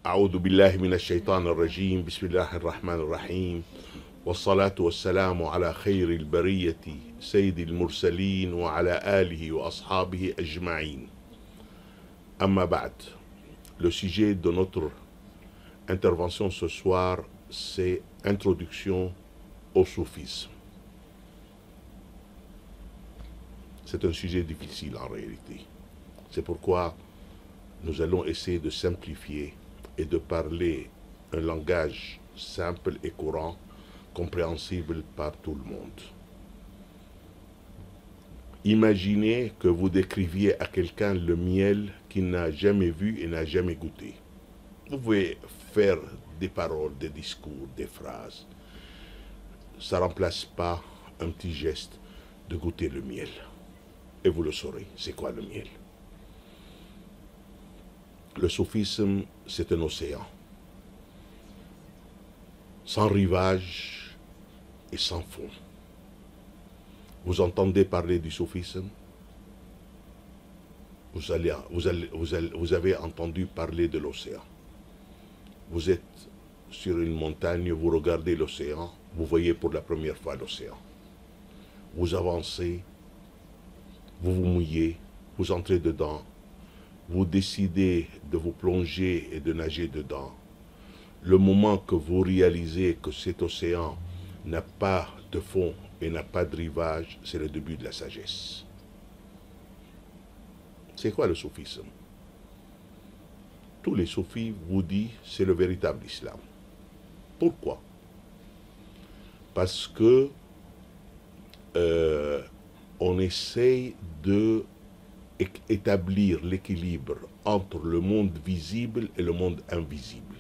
أعوذ بالله من الشيطان الرجيم بسم الله الرحمن الرحيم والصلاة والسلام على خير البرية سيد المرسلين وعلى آله وأصحابه أجمعين. Amma ba'd. Le sujet de notre intervention ce soir, c'est introduction au soufisme. C'est un sujet difficile en réalité. C'est pourquoi nous allons essayer de simplifier et de parler un langage simple et courant, compréhensible par tout le monde. Imaginez que vous décriviez à quelqu'un le miel qu'il n'a jamais vu et n'a jamais goûté. Vous pouvez faire des paroles, des discours, des phrases. Ça ne remplace pas un petit geste de goûter le miel. Et vous le saurez, c'est quoi le miel? Le soufisme, c'est un océan, sans rivage et sans fond. Vous entendez parler du soufisme? Vous avez entendu parler de l'océan. Vous êtes sur une montagne, vous regardez l'océan, vous voyez pour la première fois l'océan. Vous avancez, vous vous mouillez, vous entrez dedans, vous décidez de vous plonger et de nager dedans. Le moment que vous réalisez que cet océan n'a pas de fond et n'a pas de rivage, c'est le début de la sagesse. C'est quoi le soufisme? Tous les soufis vous disent c'est le véritable islam. Pourquoi? Parce que on essaye de établir l'équilibre entre le monde visible et le monde invisible.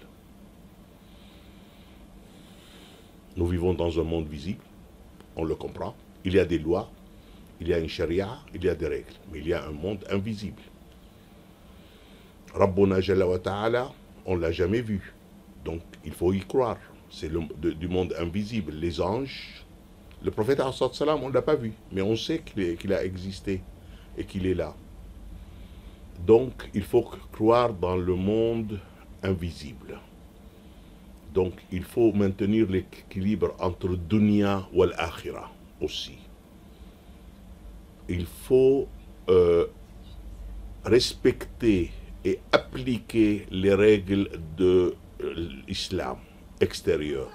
Nous vivons dans un monde visible, on le comprend. Il y a des lois, il y a une charia, il y a des règles, mais il y a un monde invisible. Rabbuna Jalla wa Ta'ala, on ne l'a jamais vu, donc il faut y croire. C'est du monde invisible. Les anges, le prophète on ne l'a pas vu, mais on sait qu'il a existé et qu'il est là. Donc, il faut croire dans le monde invisible. Donc, il faut maintenir l'équilibre entre dunya et l'akhira aussi. Il faut respecter et appliquer les règles de l'islam extérieur.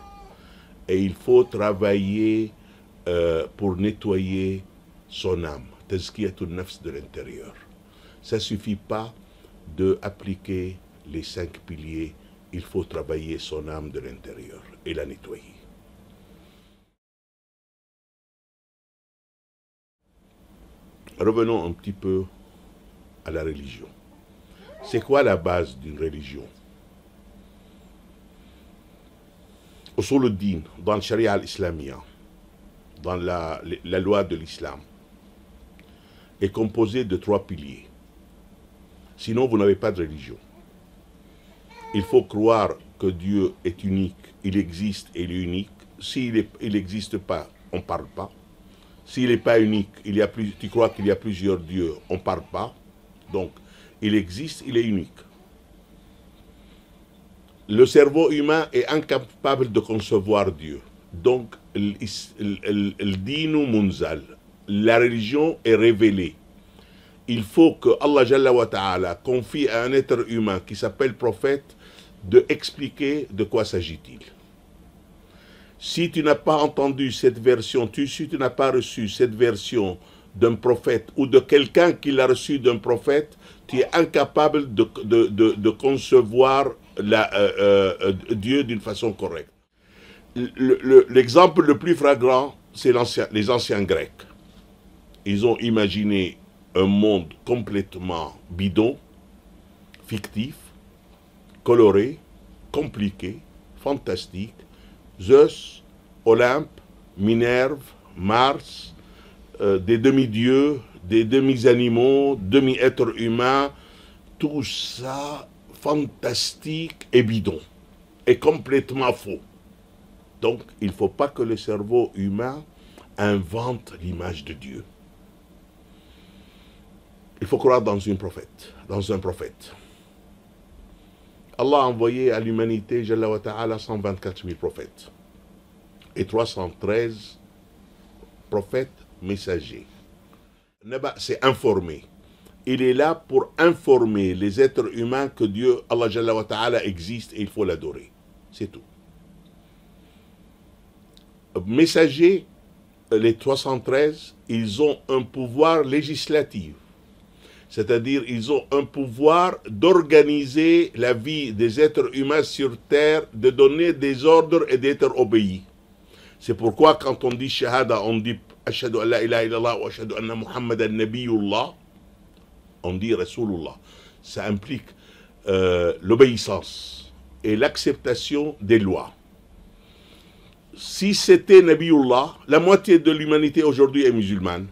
Et il faut travailler pour nettoyer son âme, tazkiyatun nafs de l'intérieur. Ça ne suffit pas d'appliquer les 5 piliers, il faut travailler son âme de l'intérieur et la nettoyer. Revenons un petit peu à la religion. C'est quoi la base d'une religion? Usul al-Din, dans le Sharia al-Islamia, dans la loi de l'islam, est composé de 3 piliers. Sinon, vous n'avez pas de religion. Il faut croire que Dieu est unique, il existe et il est unique. S'il n'existe pas, on ne parle pas. S'il n'est pas unique, tu crois qu'il y a plusieurs dieux, on ne parle pas. Donc, il existe, il est unique. Le cerveau humain est incapable de concevoir Dieu. Donc, le dinu munzal, la religion est révélée. Il faut que Allah Jalla wa Ta'ala confie à un être humain qui s'appelle prophète de expliquer de quoi s'agit-il. Si tu n'as pas entendu cette version, si tu n'as pas reçu cette version d'un prophète ou de quelqu'un qui l'a reçu d'un prophète, tu es incapable de concevoir Dieu d'une façon correcte. L'exemple le plus flagrant, c'est les anciens Grecs. Ils ont imaginé un monde complètement bidon, fictif, coloré, compliqué, fantastique. Zeus, Olympe, Minerve, Mars, des demi-dieux, des demi-animaux, demi-êtres humains, tout ça fantastique et bidon, et complètement faux. Donc, il ne faut pas que le cerveau humain invente l'image de Dieu. Il faut croire dans un prophète. Allah a envoyé à l'humanité, Jalla wa ta'ala, 124 000 prophètes et 313 prophètes messagers. Naba, c'est informer. Il est là pour informer les êtres humains que Dieu, Allah Jalla wa ta'ala, existe et il faut l'adorer. C'est tout. Messagers, les 313, ils ont un pouvoir législatif. C'est-à-dire, ils ont un pouvoir d'organiser la vie des êtres humains sur terre, de donner des ordres et d'être obéis. C'est pourquoi quand on dit shahada, on dit ashhadu an la ilaha illallah wa ashhadu anna muhammadan nabiyullah, on dit rasulullah. Ça implique l'obéissance et l'acceptation des lois. Si c'était Nabiullah, la moitié de l'humanité aujourd'hui est musulmane.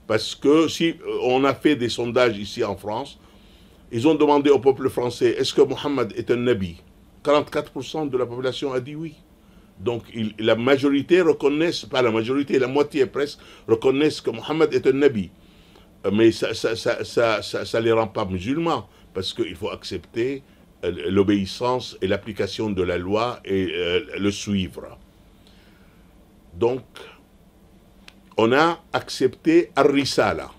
Parce que si on a fait des sondages ici en France, ils ont demandé au peuple français, est-ce que Mohammed est un Nabi? 44% de la population a dit oui. Donc la majorité reconnaissent, pas la majorité, la moitié presque, reconnaissent que Mohammed est un Nabi. Mais ça ne les rend pas musulmans, parce qu'il faut accepter l'obéissance et l'application de la loi et le suivre. Donc, on a accepté Ar-Risala,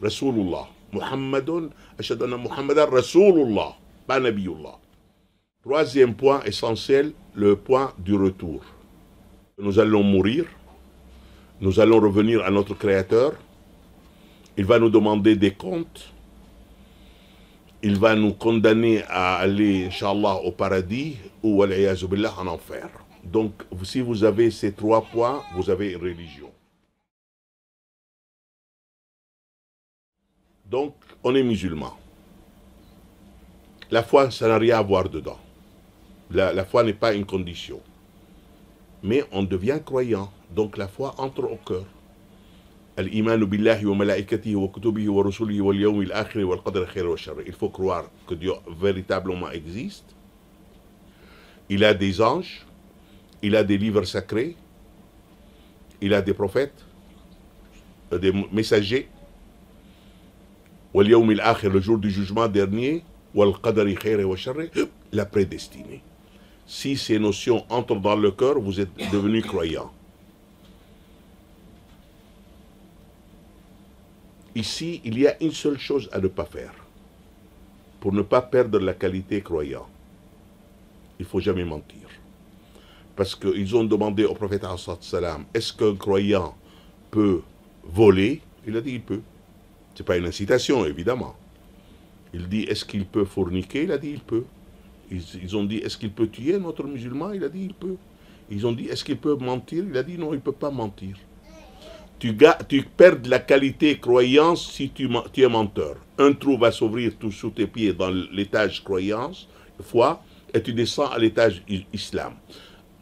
Rasulullah. Muhammadun, ashhadu anna Muhammadan Rasulullah, pas Nabiyullah. Troisième point essentiel, le point du retour. Nous allons mourir, nous allons revenir à notre Créateur, il va nous demander des comptes, il va nous condamner à aller, Inch'Allah, au paradis ou, al-iyazu billah, en enfer. Donc, si vous avez ces trois points, vous avez une religion. Donc, on est musulman. La foi, ça n'a rien à voir dedans. La foi n'est pas une condition. Mais on devient croyant. Donc, la foi entre au cœur. Al-iman billahi wa malaikatihi wa kutubihi wa rusulihi wal yawmil akhir wal qadr khair wa sharr. Il faut croire que Dieu véritablement existe. Il a des anges. Il a des livres sacrés, il a des prophètes, des messagers, le jour du jugement dernier, la prédestinée. Si ces notions entrent dans le cœur, vous êtes devenu croyant. Ici, il y a une seule chose à ne pas faire, pour ne pas perdre la qualité croyant. Il ne faut jamais mentir. Parce qu'ils ont demandé au prophète sallam, est-ce qu'un croyant peut voler? Il a dit il peut. Ce n'est pas une incitation, évidemment. Il dit est-ce qu'il peut forniquer? Il a dit il peut. Ils ont dit est-ce qu'il peut tuer notre musulman? Il a dit il peut. Ils ont dit est-ce qu'il peut mentir? Il a dit non, il ne peut pas mentir. Tu perds la qualité croyance si tu es menteur. Un trou va s'ouvrir tout sous tes pieds dans l'étage croyance, foi, et tu descends à l'étage islam.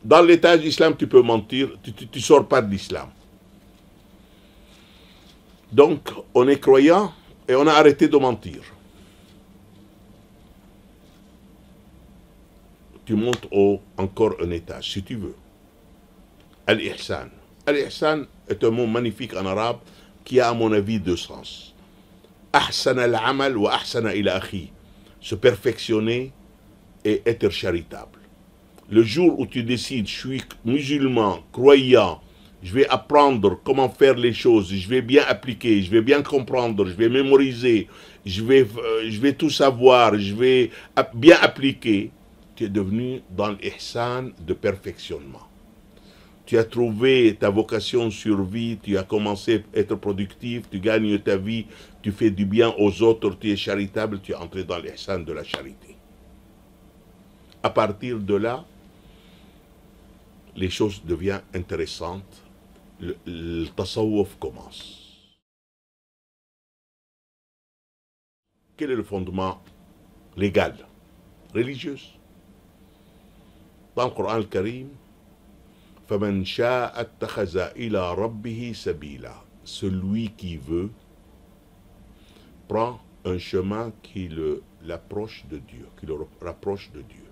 Dans l'étage islam, tu peux mentir, tu ne sors pas de l'islam. Donc, on est croyant et on a arrêté de mentir. Tu montes encore un étage, si tu veux. Al-Ihsan. Al-Ihsan est un mot magnifique en arabe qui a, à mon avis, deux sens. Ahsan al-amal wa ahsana ila akhi. Se perfectionner et être charitable. Le jour où tu décides, je suis musulman, croyant, je vais apprendre comment faire les choses, je vais bien appliquer, je vais bien comprendre, je vais mémoriser, je vais tout savoir, je vais bien appliquer, tu es devenu dans l'ihsan de perfectionnement. Tu as trouvé ta vocation survie, tu as commencé à être productif, tu gagnes ta vie, tu fais du bien aux autres, tu es charitable, tu es entré dans l'ihsan de la charité. À partir de là, les choses deviennent intéressantes, le tasawwuf commence. Quel est le fondement légal, religieux? Dans le Coran al-Karim, فَمَنْ شَاءَ اتَّخَذَ إِلَى رَبِّهِ سَبِيلًا. Celui qui veut prend un chemin qui l'approche de Dieu, qui le rapproche de Dieu.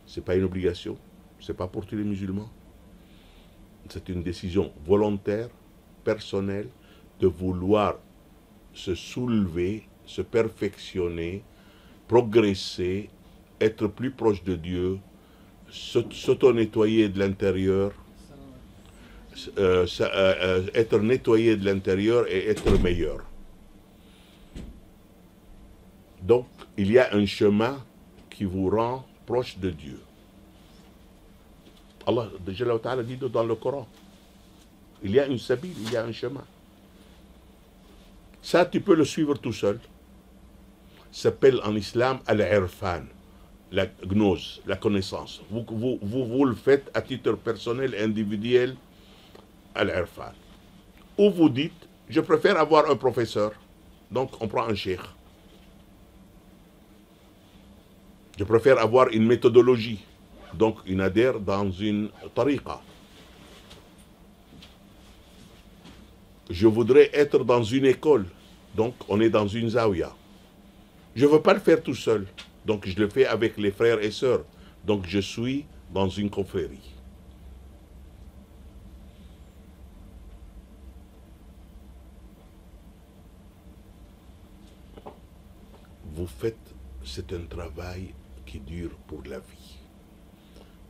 Ce n'est pas une obligation, ce n'est pas pour tous les musulmans. C'est une décision volontaire, personnelle, de vouloir se soulever, se perfectionner, progresser être plus proche de Dieu, s'auto-nettoyer de l'intérieur, être nettoyé de l'intérieur et être meilleur. Donc, il y a un chemin qui vous rend proche de Dieu. Allah Jalla Ta'ala dit dans le Coran, il y a une sabil, il y a un chemin. Ça, tu peux le suivre tout seul. Ça s'appelle en islam al-irfan, la gnose, la connaissance. Vous le faites à titre personnel, individuel, al-irfan. Ou vous dites, je préfère avoir un professeur, donc on prend un cheikh. Je préfère avoir une méthodologie, donc on adhère dans une tariqa. Je voudrais être dans une école, donc on est dans une zawiya. Je ne veux pas le faire tout seul, donc je le fais avec les frères et sœurs. Donc je suis dans une confrérie. Vous faites, c'est un travail qui dure pour la vie.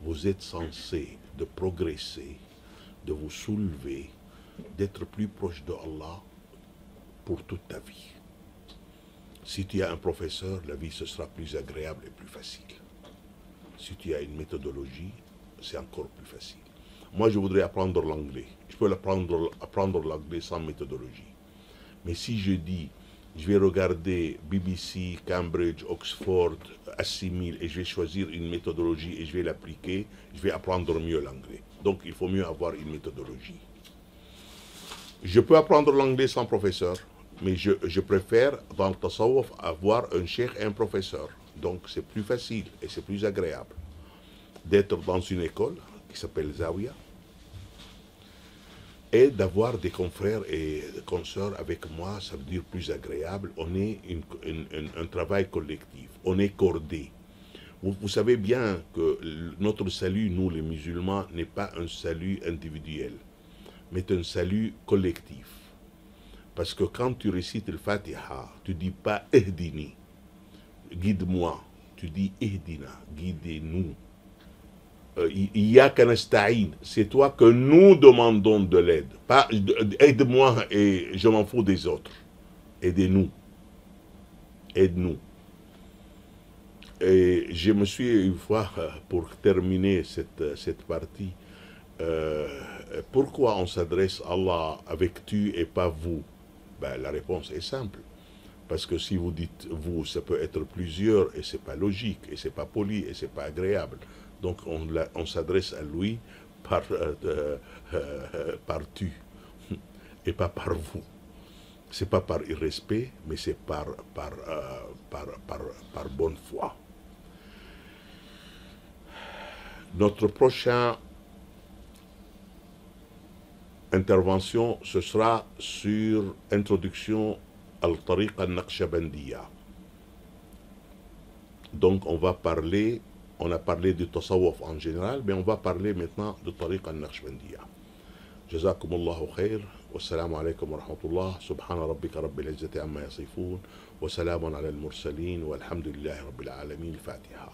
Vous êtes censé de progresser, de vous soulever, d'être plus proche de Allah pour toute ta vie. Si tu as un professeur, la vie ce sera plus agréable et plus facile. Si tu as une méthodologie, c'est encore plus facile. Moi, je voudrais apprendre l'anglais. Je peux apprendre l'anglais sans méthodologie. Mais si je dis, je vais regarder BBC, Cambridge, Oxford, Assimil, et je vais choisir une méthodologie et je vais l'appliquer, je vais apprendre mieux l'anglais. Donc, il faut mieux avoir une méthodologie. Je peux apprendre l'anglais sans professeur, mais je préfère, dans le tasawwuf, avoir un cheikh et un professeur. Donc, c'est plus facile et c'est plus agréable d'être dans une école qui s'appelle Zawiya et d'avoir des confrères et consoeurs avec moi, ça veut dire plus agréable. On est un travail collectif, on est cordé. Vous savez bien que notre salut, nous les musulmans, n'est pas un salut individuel, mais un salut collectif. Parce que quand tu récites le Fatiha, tu ne dis pas « Ehdini », guide-moi, tu dis « Ehdina », guidez-nous. Iyaka nasta'in, c'est toi que nous demandons de l'aide. Pas aide-moi et je m'en fous des autres. Aidez-nous. Aide-nous. Et je me suis une fois, pour terminer cette partie, pourquoi on s'adresse à Allah avec tu et pas vous? Ben, la réponse est simple. Parce que si vous dites vous, ça peut être plusieurs et c'est pas logique, et c'est pas poli, et c'est pas agréable. Donc on s'adresse à lui par tu et pas par vous. C'est pas par irrespect, mais c'est par bonne foi. Notre prochaine intervention, ce sera sur introduction al-Tariqa al-Naqshbandiya. Donc on va parler, on a parlé du tasawwuf en général, mais on va parler maintenant de Tariqa al-Naqshbandiya. Jazakumullahu khair, wassalamu alaikum wa rahmatullah, subhana rabbika rabbil izzati amma yasifun, wa salamun ala al-mursalin, walhamdulillahi rabbil alamin, Fatiha.